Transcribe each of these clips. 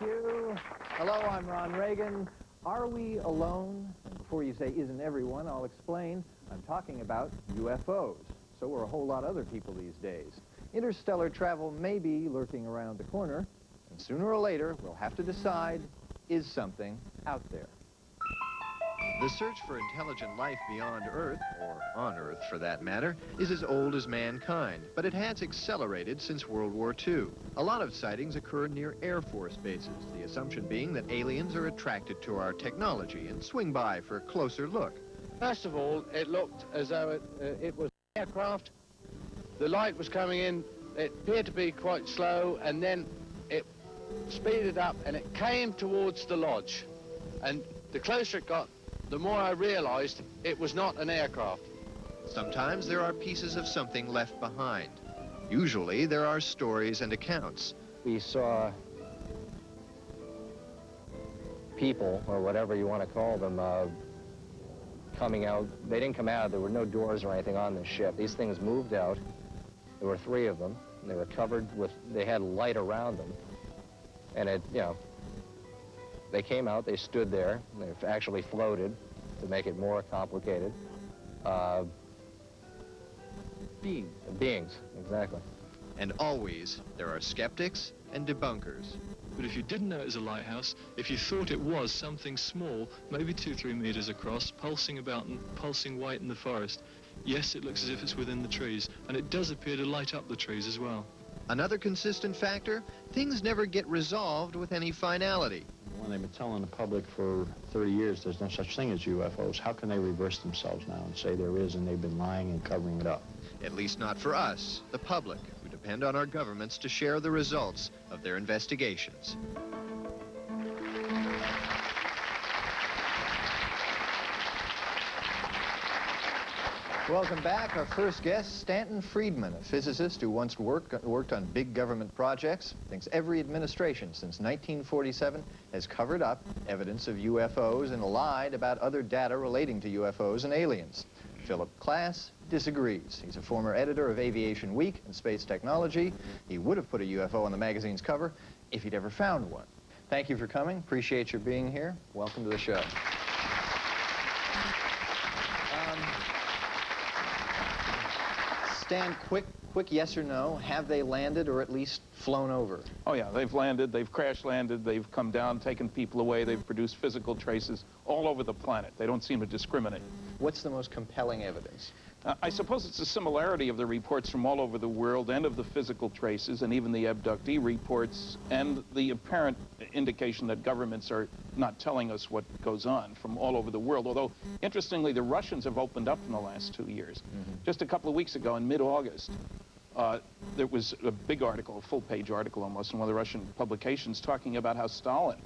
you. Hello, I'm Ron Reagan. Are we alone? And before you say, isn't everyone, I'll explain. I'm talking about UFOs. So we're a whole lot of other people these days. Interstellar travel may be lurking around the corner, and sooner or later, we'll have to decide, is something out there? The search for intelligent life beyond Earth, or on Earth for that matter, is as old as mankind, but it has accelerated since World War II. A lot of sightings occur near Air Force bases, the assumption being that aliens are attracted to our technology and swing by for a closer look. First of all, it looked as though it was an aircraft. The light was coming in, it appeared to be quite slow, and then it speeded up and it came towards the lodge. And the closer it got, the more I realized it was not an aircraft. Sometimes there are pieces of something left behind. Usually there are stories and accounts. We saw people, or whatever you want to call them, coming out. They didn't come out. There were no doors or anything on the ship. These things moved out. There were 3 of them. They were covered with, they had light around them. And it, you know, they came out, they stood there, they actually floated to make it more complicated. Beings, exactly. And always there are skeptics and debunkers. But if you didn't know it was a lighthouse, if you thought it was something small, maybe 2-3 meters across, pulsing about and pulsing white in the forest, yes, it looks as if it's within the trees, and it does appear to light up the trees as well. Another consistent factor, things never get resolved with any finality. When they've been telling the public for 30 years there's no such thing as UFOs, how can they reverse themselves now and say there is and they've been lying and covering it up? At least not for us, the public, who depend on our governments to share the results of their investigations. Welcome back. Our first guest, Stanton Friedman, a physicist who once worked on big government projects, thinks every administration since 1947 has covered up evidence of UFOs and lied about other data relating to UFOs and aliens. Philip Klass disagrees. He's a former editor of Aviation Week and Space Technology. He would have put a UFO on the magazine's cover if he'd ever found one. Thank you for coming. Appreciate your being here. Welcome to the show. Stan, quick yes or no, have they landed or at least flown over? Oh yeah, they've landed, they've crash landed, they've come down, taken people away, they've produced physical traces all over the planet. They don't seem to discriminate. What's the most compelling evidence? I suppose it's a similarity of the reports from all over the world and of the physical traces and even the abductee reports and the apparent indication that governments are not telling us what goes on from all over the world. Although, interestingly, the Russians have opened up in the last 2 years. Just a couple of weeks ago, in mid-August, there was a big article, a full-page article almost, in one of the Russian publications talking about how Stalin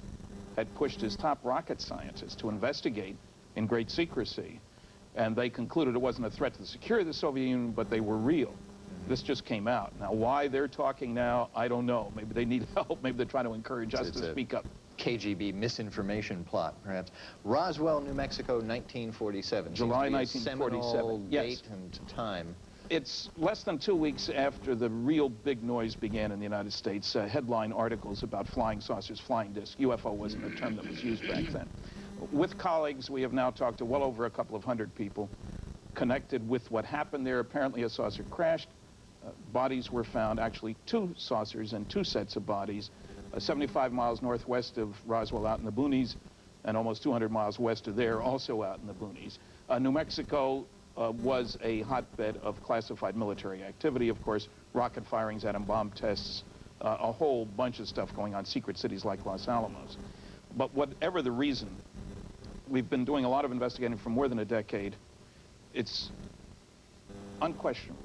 had pushed his top rocket scientists to investigate in great secrecy. And they concluded it wasn't a threat to the security of the Soviet Union, but they were real. This just came out. Now, why they're talking now, I don't know. Maybe they need help. Maybe they're trying to encourage us to speak up. KGB misinformation plot, perhaps. Roswell, New Mexico, 1947. July 1947. Yes. Date and time. It's less than 2 weeks after the real big noise began in the United States. Headline articles about flying saucers, flying discs. UFO wasn't a term that was used back then. With colleagues, we have now talked to well over a couple of hundred people connected with what happened there. Apparently a saucer crashed. Bodies were found, actually 2 saucers and 2 sets of bodies, 75 miles northwest of Roswell out in the boonies, and almost 200 miles west of there, also out in the boonies. New Mexico was a hotbed of classified military activity, of course, rocket firings, atom bomb tests, a whole bunch of stuff going on, secret cities like Los Alamos. But whatever the reason, we've been doing a lot of investigating for more than a decade. It's unquestionable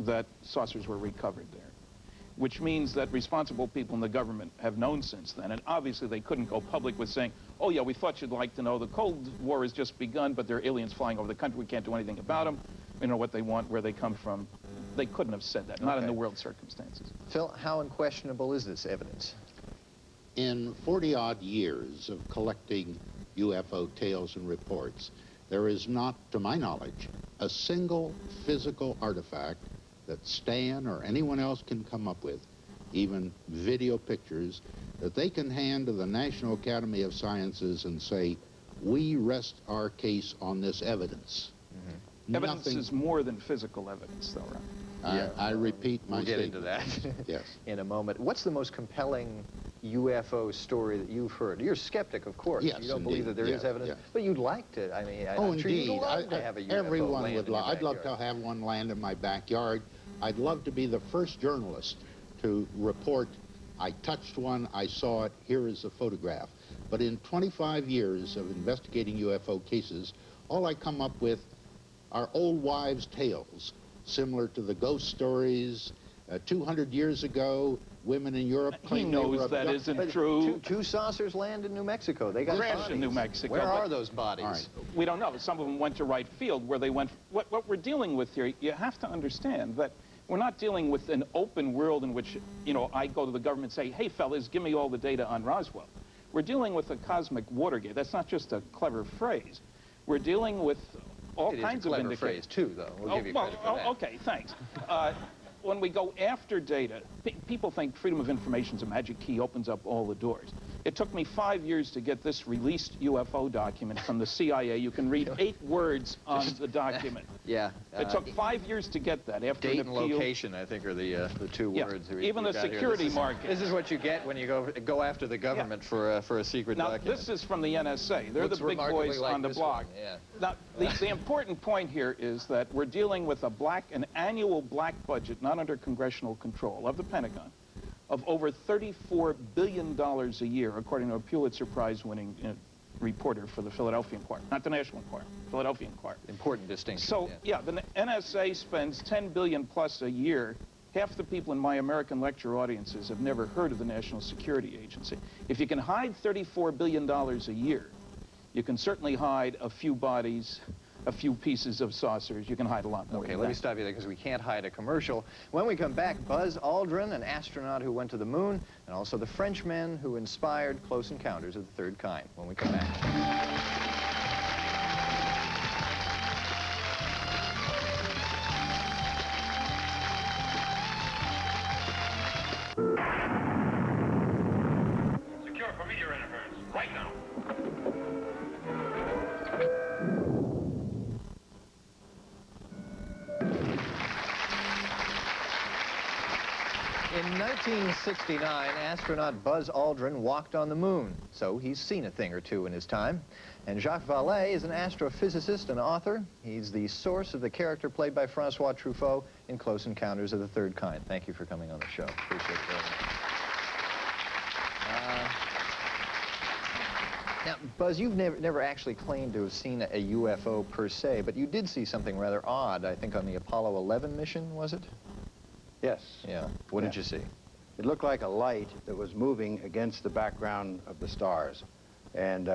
that saucers were recovered there, which means that responsible people in the government have known since then. And obviously they couldn't go public with saying, oh yeah, we thought you'd like to know the Cold War has just begun, but there are aliens flying over the country. We can't do anything about them. We know what they want, where they come from. They couldn't have said that, not in the world circumstances. Phil, how unquestionable is this evidence? In 40-odd years of collecting UFO tales and reports, there is not, to my knowledge, a single physical artifact that Stan or anyone else can come up with, even video pictures, that they can hand to the National Academy of Sciences and say, we rest our case on this evidence. Evidence is more than physical evidence, though, right? I repeat my We'll get statement. into that Yes. in a moment. What's the most compelling UFO story that you've heard? You're a skeptic, of course. Yes, You don't believe that there is yeah, evidence, yeah. but you'd like to. I mean, Oh, I'm sure you'd indeed. love to have a UFO Everyone land would in your love. I'd love to backyard. have one land in my backyard. I'd love to be the first journalist to report, I touched one, I saw it, here is a photograph. But in 25 years of investigating UFO cases, all I come up with are old wives' tales, similar to the ghost stories. 200 years ago, women in Europe He claimed they were knows that abducted. isn't But true. Two saucers land in New Mexico. They got Crashed bodies. in New Mexico, Where but- are those bodies? All right. We don't know. Some of them went to right field where they went. What we're dealing with here, you have to understand that we're not dealing with an open world in which, you know, I go to the government and say, hey, fellas, give me all the data on Roswell. We're dealing with a cosmic Watergate. That's not just a clever phrase. We're dealing with all It is kinds a of clever indicators. phrase, too, though. We'll give you well, credit for that. okay, thanks. When we go after data, people think freedom of information is a magic key, opens up all the doors. It took me 5 years to get this released UFO document from the CIA. You can read 8 words on the document. Yeah. It took 5 years to get that after Date an and appeal. location, I think, are the two Yeah, words. even the we've got here. security This is- market. This is what you get when you go after the government for a secret Now, document. this is from the NSA. They're Looks the big remarkably boys like on the this block. one, yeah. Now, the important point here is that we're dealing with an annual black budget, not under congressional control, of the Pentagon, of over $34 billion a year, according to a Pulitzer Prize-winning reporter for the Philadelphia Inquirer. Not the National Enquirer, Philadelphia Inquirer. Important distinction. So, yeah. yeah, the NSA spends $10 billion plus a year. Half the people in my American lecture audiences have never heard of the National Security Agency. If you can hide $34 billion a year, you can certainly hide a few bodies, a few pieces of saucers. You can hide a lot more Okay, than let me that. stop you there because we can't hide a commercial. When we come back, Buzz Aldrin, an astronaut who went to the moon, and also the Frenchman who inspired Close Encounters of the Third Kind. When we come back. Secure for meteor interference, right now. In 1969, astronaut Buzz Aldrin walked on the moon, so he's seen a thing or two in his time. And Jacques Vallée is an astrophysicist and author. He's the source of the character played by Francois Truffaut in Close Encounters of the Third Kind. Thank you for coming on the show. Appreciate it very much. Now, Buzz, you've never actually claimed to have seen a UFO per se, but you did see something rather odd, I think, on the Apollo 11 mission, was it? Yes. Yeah. What did you see? It looked like a light that was moving against the background of the stars. And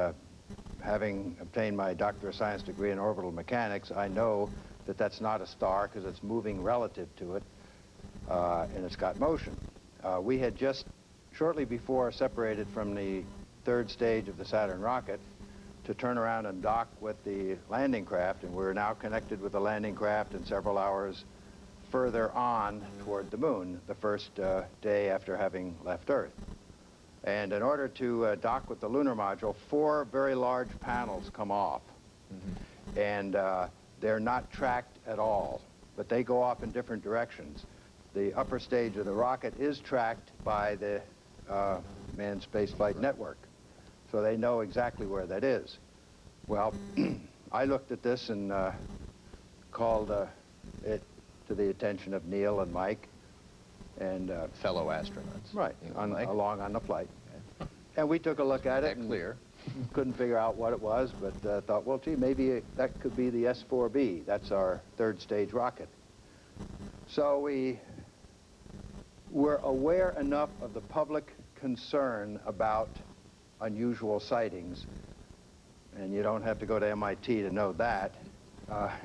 having obtained my Doctor of Science degree in orbital mechanics, I know that that's not a star because it's moving relative to it, and it's got motion. We had just shortly before separated from the third stage of the Saturn rocket to turn around and dock with the landing craft, and we're now connected with the landing craft and several hours further on toward the moon, the first day after having left Earth. And in order to dock with the lunar module, 4 very large panels come off. And they're not tracked at all, but they go off in different directions. The upper stage of the rocket is tracked by the Manned Spaceflight Network, so they know exactly where that is. Well, I looked at this and called it to the attention of Neil and Mike, and Fellow astronauts. right, Mike? along on the flight. And we took a look at it. That clear. And couldn't figure out what it was, but thought, well, gee, maybe that could be the S-4B. That's our third stage rocket. So we were aware enough of the public concern about unusual sightings, and you don't have to go to MIT to know that.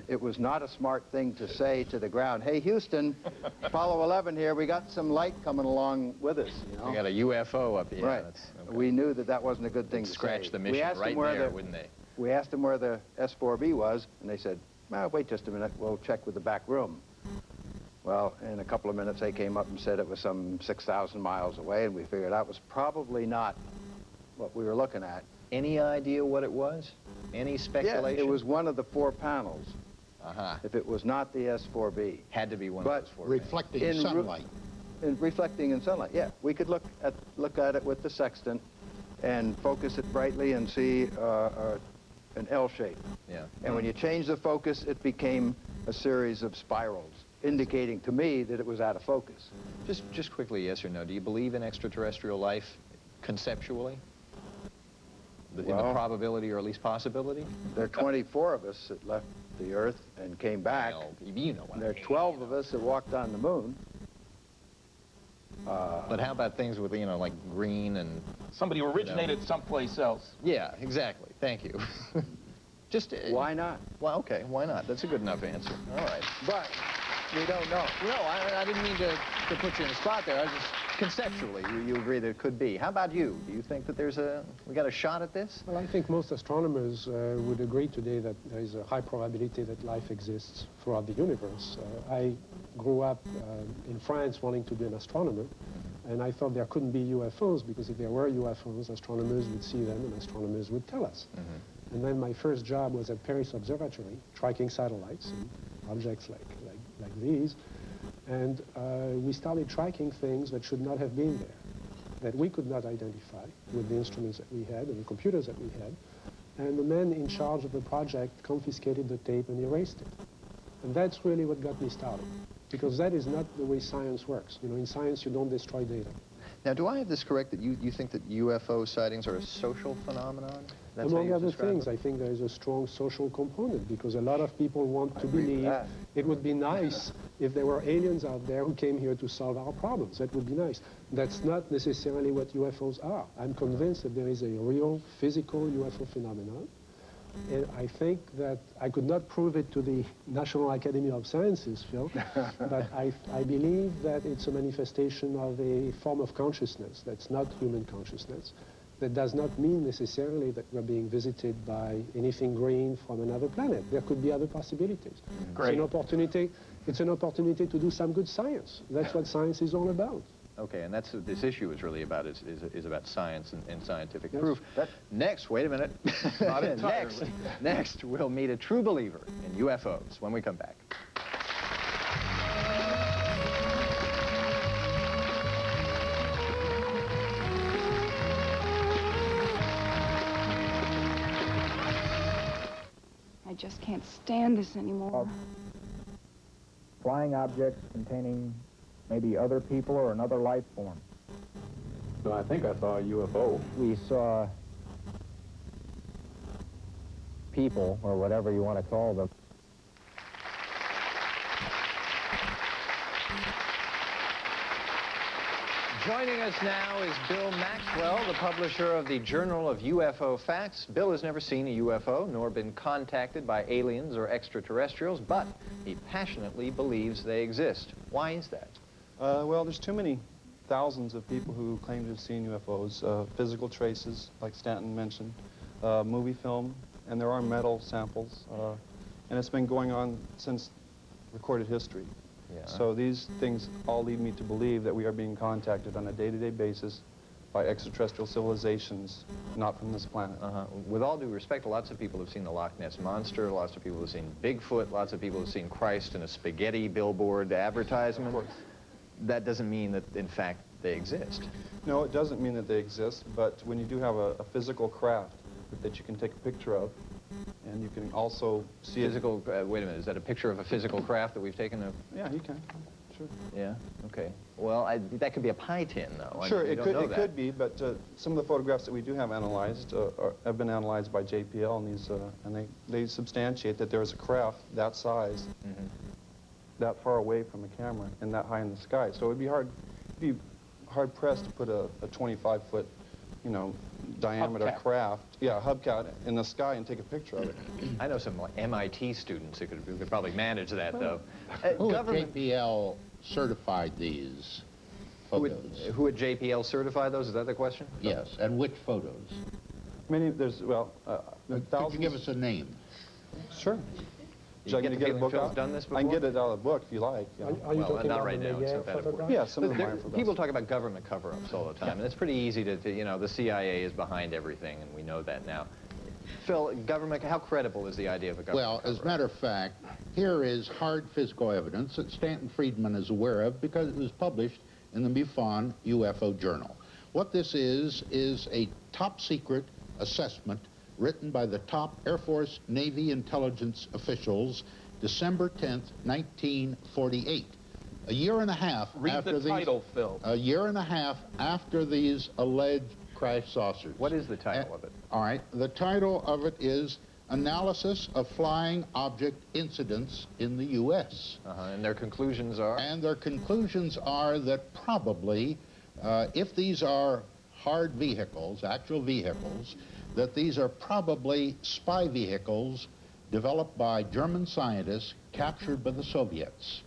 It was not a smart thing to say to the ground, hey, Houston, Apollo 11 here, we got some light coming along with us, you know? We got a UFO up here. Right. Okay. We knew that that wasn't a good thing to Scratch say. the We mission asked right them where there, wouldn't they? We asked them where the S-4B was, and they said, well, wait just a minute, we'll check with the back room. Well, in a couple of minutes, they came up and said it was some 6,000 miles away, and we figured that was probably not what we were looking at. Any idea what it was? Any speculation? Yeah, it was one of the 4 panels. Uh-huh. If it was not the S4B. Had to be one But of those 4. Reflecting sunlight. Reflecting in sunlight, yeah. We could look at it with the sextant and focus it brightly and see an L shape. Yeah. And when you change the focus, it became a series of spirals, indicating to me that it was out of focus. Just quickly, yes or no, do you believe in extraterrestrial life conceptually? In the probability or at least possibility? There are 24 of us that left the Earth and came back. Well, you know what There are 12 of us that walked on the moon. But how about things with, you know, like green and... Somebody originated someplace else. Yeah, exactly. Thank you. Just... Why not? Well, okay, why not? That's a good enough answer. All right. But we don't know. No, I didn't mean to put you in a spot there. I was just conceptually, you agree that it could be. How about you? Do you think that we got a shot at this? Well, I think most astronomers would agree today that there is a high probability that life exists throughout the universe. I grew up in France wanting to be an astronomer, and I thought there couldn't be UFOs because if there were UFOs, astronomers would see them and astronomers would tell us. And then my first job was at Paris Observatory, tracking satellites and objects like these. And we started tracking things that should not have been there, that we could not identify with the instruments that we had and the computers that we had. And the man in charge of the project confiscated the tape and erased it. And that's really what got me started, because that is not the way science works. You know, in science, you don't destroy data. Now, do I have this correct that you think that UFO sightings are a social phenomenon? That's Among other things, I think there is a strong social component because a lot of people want to believe it would be nice if there were aliens out there who came here to solve our problems. That would be nice. That's not necessarily what UFOs are. I'm convinced that there is a real physical UFO phenomenon. And I think that I could not prove it to the National Academy of Sciences, Phil, but I believe that it's a manifestation of a form of consciousness that's not human consciousness. That does not mean necessarily that we're being visited by anything green from another planet. There could be other possibilities. Great. It's an opportunity to do some good science. That's what science is all about. Okay, and that's what this issue is really about, is about science and scientific Yes. proof. Next, wait a minute. Not entirely. Next, we'll meet a true believer in UFOs when we come back. I just can't stand this anymore. Flying objects containing maybe other people or another life form. So I think I saw a UFO. We saw people, or whatever you want to call them. Joining us now is Bill Maxwell, the publisher of the Journal of UFO Facts. Bill has never seen a UFO, nor been contacted by aliens or extraterrestrials, but he passionately believes they exist. Why is that? Well, there's too many thousands of people who claim to have seen UFOs. Physical traces, like Stanton mentioned, movie film, and there are metal samples. And it's been going on since recorded history. Yeah. So these things all lead me to believe that we are being contacted on a day-to-day basis by extraterrestrial civilizations, not from this planet. With all due respect, lots of people have seen the Loch Ness Monster, lots of people have seen Bigfoot, lots of people have seen Christ in a spaghetti billboard advertisement. That doesn't mean that, in fact, they exist. No, it doesn't mean that they exist, but when you do have a physical craft that you can take a picture of, and you can also see physical, wait a minute, is that a picture of a physical craft that we've taken? Yeah, you can, sure. Yeah, okay. Well, that could be a pie tin, though. Sure, it could be, but some of the photographs that we do have analyzed have been analyzed by JPL, and these, and they substantiate that there is a craft that size, that far away from a camera, and that high in the sky. So it'd be hard pressed to put a 25-foot, you know, diameter craft, hubcap in the sky and take a picture of it. I know some like MIT students who could probably manage that, though. Who at JPL certified these photos? Who at JPL certified those? Is that the question? Yes, and which photos? Could you give us a name? Sure. Should I get get the a feeling book Phil's out? done this before? I can get it out of the book if you like. Are you Well, talking not about right the now. It's Meyer not that important. photograph? Yeah, some of them There- are for people talk about government cover-ups all the time, and it's pretty easy to, you know, the CIA is behind everything, and we know that now. Phil, government, how credible is the idea of a government Well, as a matter of fact, here is hard physical evidence that Stanton Friedman is aware of because it was published in the MUFON UFO Journal. What this is a top-secret assessment written by the top Air Force Navy intelligence officials December 10th, 1948. A year and a half after the title, Phil. A year and a half after these alleged crash saucers. What is the title of it? All right, the title of it is Analysis of Flying Object Incidents in the U.S. And their conclusions are? And their conclusions are that probably, if these are hard vehicles, actual vehicles, that these are probably spy vehicles developed by German scientists captured by the Soviets.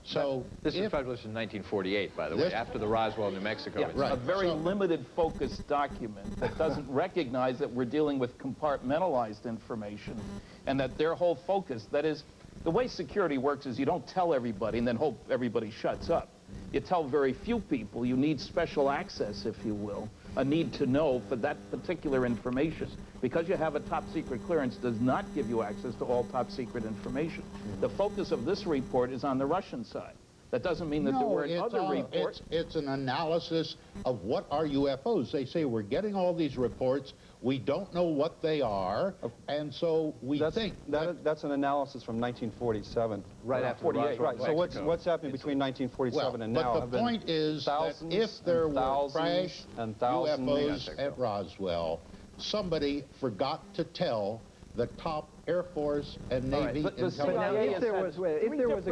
So this was published in 1948, by the way, after the Roswell, New Mexico incident. A very limited focus document that doesn't recognize that we're dealing with compartmentalized information and that their whole focus, that is, the way security works is you don't tell everybody and then hope everybody shuts up. You tell very few people. You need special access, if you will, a need to know for that particular information. Because you have a top secret clearance does not give you access to all top secret information. The focus of this report is on the Russian side. That doesn't mean that there weren't other reports. It's an analysis of what are UFOs. They say we're getting all these reports, we don't know what they are, and so we think... That's an analysis from 1947. Right after 48. Right, so Mexico. what's happening between 1947 and now? But the point is that if there were crashed UFOs at Roswell, somebody forgot to tell the top Air Force and Navy intelligence. But now, if there was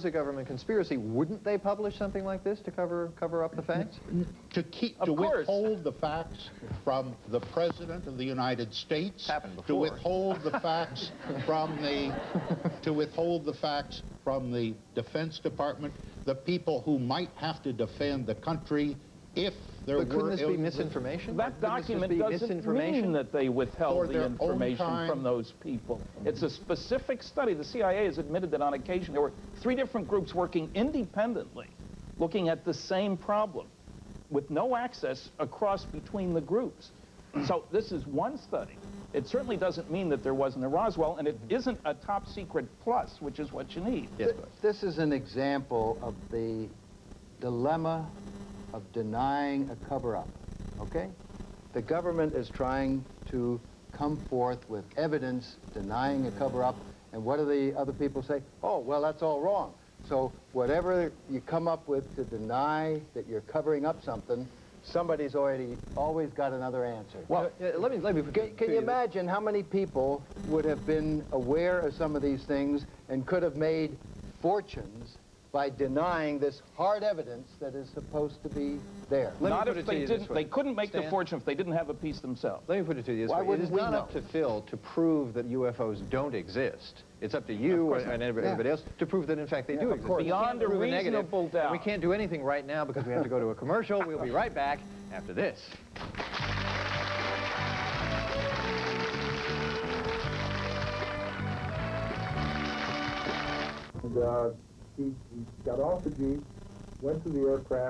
a government conspiracy, wouldn't they publish something like this to cover up the facts? To withhold the facts from the President of the United States, to withhold the facts from the Defense Department, the people who might have to defend the country if there But couldn't this be misinformation? That document doesn't mean that they withheld the information from those people. It's a specific study. The CIA has admitted that on occasion there were 3 different groups working independently, looking at the same problem, with no access across between the groups. So this is one study. It certainly doesn't mean that there wasn't a Roswell, and it isn't a top secret plus, which is what you need. This is an example of the dilemma of denying a cover-up, okay? The government is trying to come forth with evidence denying a cover-up, and what do the other people say? Oh, well, that's all wrong. So whatever you come up with to deny that you're covering up something, somebody's always got another answer. Well, let me Can you imagine how many people would have been aware of some of these things and could have made fortunes by denying this hard evidence that is supposed to be there? Not if they didn't. They couldn't make the fortune if they didn't have a piece themselves. Let me put it to you this way. It is not up to Phil to prove that UFOs don't exist. It's up to you and everybody else to prove that, in fact, they do exist. Beyond a reasonable doubt. We can't do anything right now because we have to go to a commercial. We'll be right back after this. And he got off the Jeep, went to the aircraft,